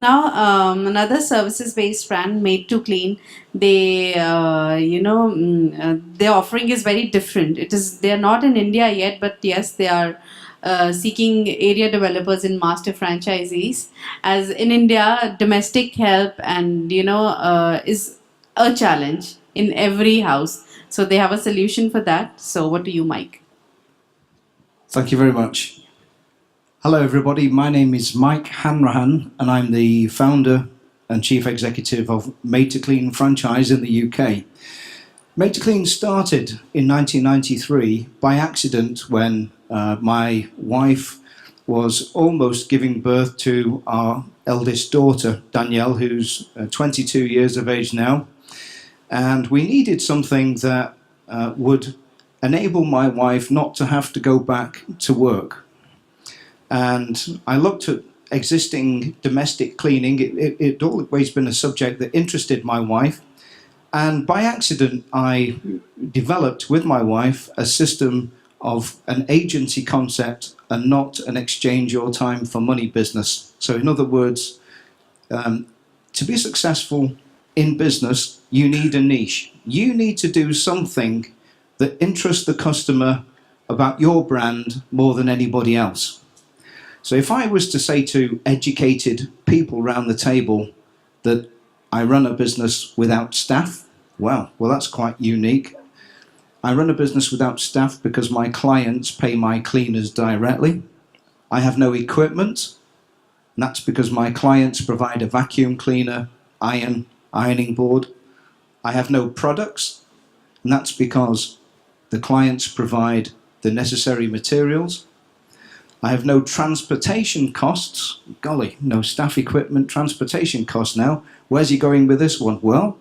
Now, another services-based brand, Made to Clean, their offering is very different. They are not in India yet, but yes, they are seeking area developers and master franchisees. As in India, domestic help and is a challenge in every house. So they have a solution for that. So what do you, Mike? Thank you very much. Hello, everybody. My name is Mike Hanrahan, and I'm the founder and chief executive of Maid to Clean franchise in the UK. Maid to Clean started in 1993 by accident when my wife was almost giving birth to our eldest daughter, Danielle, who's 22 years of age now. And we needed something that would enable my wife not to have to go back to work. And I looked at existing domestic cleaning. It always been a subject that interested my wife. And by accident, I developed with my wife a system of an agency concept and not an exchange your time for money business. So in other words, to be successful in business, you need a niche. You need to do something that interests the customer about your brand more than anybody else. So if I was to say to educated people around the table that I run a business without staff, well, that's quite unique. I run a business without staff because my clients pay my cleaners directly. I have no equipment, and that's because my clients provide a vacuum cleaner, ironing board. I have no products, and that's because the clients provide the necessary materials. I have no transportation costs. Golly, no staff equipment, transportation costs now. Where's he going with this one? Well,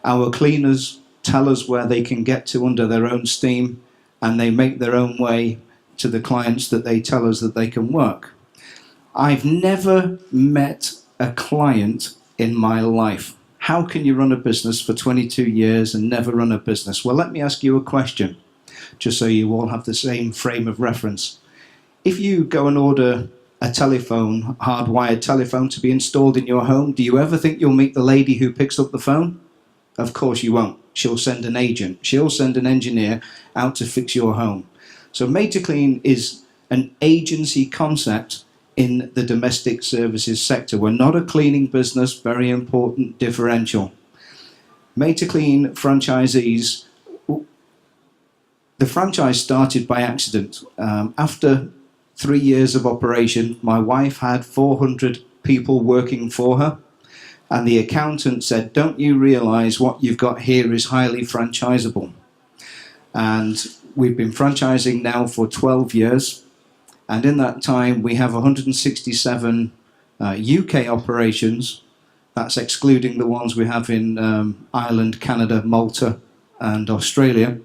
our cleaners tell us where they can get to under their own steam, and they make their own way to the clients that they tell us that they can work. I've never met a client in my life. How can you run a business for 22 years and never run a business? Well, let me ask you a question, just so you all have the same frame of reference. If you go and order a telephone, hardwired telephone to be installed in your home, do you ever think you'll meet the lady who picks up the phone? Of course you won't. She'll send an agent. She'll send an engineer out to fix your home. So Maid to Clean is an agency concept in the domestic services sector. We're not a cleaning business, very important differential. Maid to Clean franchisees, the franchise started by accident. After 3 years of operation, my wife had 400 people working for her, and the accountant said, don't you realize what you've got here is highly franchisable? And we've been franchising now for 12 years, and in that time we have 167 UK operations. That's excluding the ones we have in Ireland, Canada, Malta and Australia.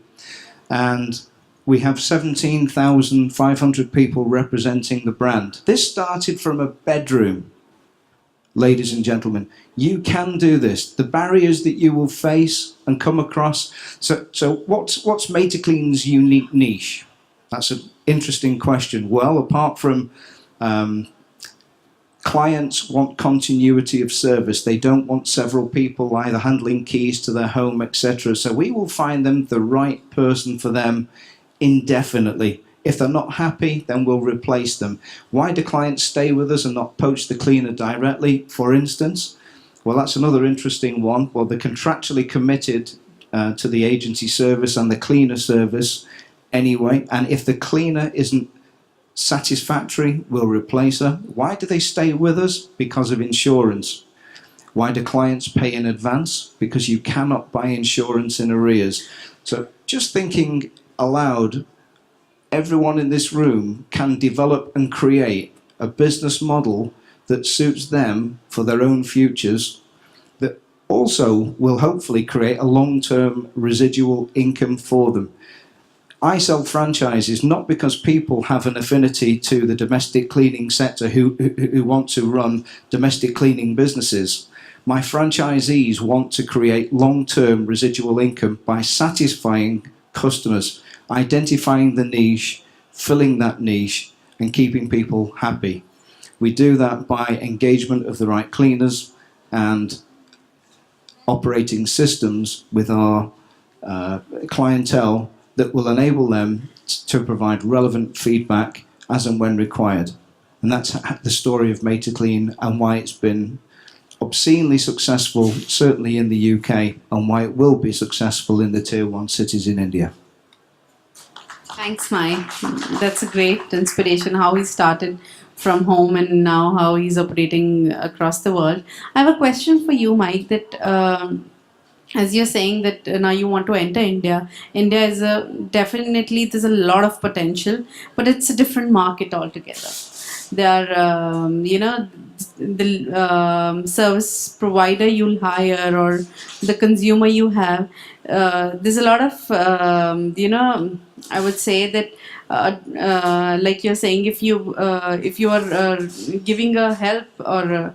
And we have 17,500 people representing the brand. This started from a bedroom, ladies and gentlemen. You can do this. The barriers that you will face and come across. So what's Maid to Clean's unique niche? That's an interesting question. Well, apart from clients want continuity of service. They don't want several people either handling keys to their home, etc. So we will find them the right person for them indefinitely. If they're not happy, then we'll replace them. Why do clients stay with us and not poach the cleaner directly, for instance? Well, that's another interesting one. Well, they're contractually committed to the agency service and the cleaner service anyway. And if the cleaner isn't satisfactory, we'll replace her. Why do they stay with us? Because of insurance. Why do clients pay in advance? Because you cannot buy insurance in arrears. So just thinking aloud, everyone in this room can develop and create a business model that suits them for their own futures, that also will hopefully create a long-term residual income for them. I sell franchises not because people have an affinity to the domestic cleaning sector who want to run domestic cleaning businesses. My franchisees want to create long-term residual income by satisfying customers, identifying the niche, filling that niche, and keeping people happy. We do that by engagement of the right cleaners and operating systems with our clientele that will enable them to provide relevant feedback as and when required. And that's the story of Maid to Clean and why it's been obscenely successful, certainly in the UK, and why it will be successful in the Tier 1 cities in India. Thanks, Mike. That's a great inspiration how he started from home and now how he's operating across the world. I have a question for you, Mike, that as you're saying that now you want to enter India. India is definitely, there's a lot of potential, but it's a different market altogether. There are, the service provider you'll hire or the consumer you have. There's a lot of, I would say that, like you're saying, if you are giving a help or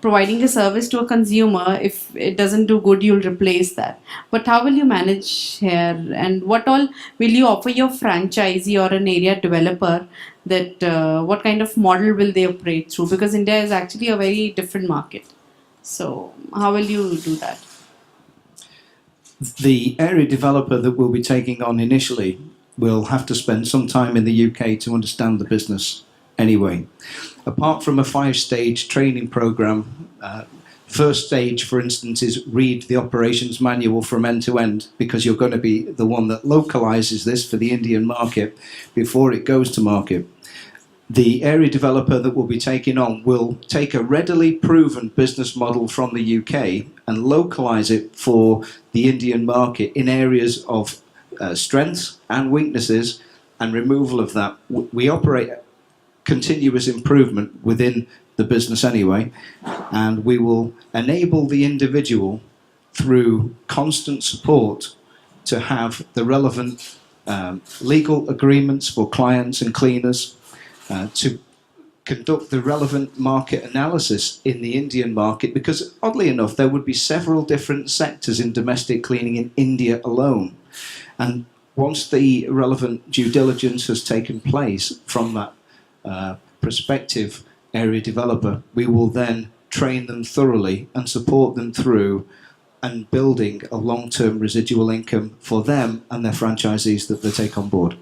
providing a service to a consumer, if it doesn't do good, you'll replace that. But how will you manage here, and what all will you offer your franchisee or an area developer? That what kind of model will they operate through? Because India is actually a very different market. So how will you do that? The area developer that we'll be taking on initially will have to spend some time in the UK to understand the business anyway. Apart from a 5-stage training program, first stage, for instance, is read the operations manual from end to end, because you're going to be the one that localizes this for the Indian market before it goes to market. The area developer that we'll be taking on will take a readily proven business model from the UK and localize it for the Indian market in areas of strengths and weaknesses and removal of that. We operate continuous improvement within the business anyway, and we will enable the individual through constant support to have the relevant legal agreements for clients and cleaners, to conduct the relevant market analysis in the Indian market, because oddly enough there would be several different sectors in domestic cleaning in India alone, and once the relevant due diligence has taken place from that prospective area developer, we will then train them thoroughly and support them through and building a long-term residual income for them and their franchisees that they take on board.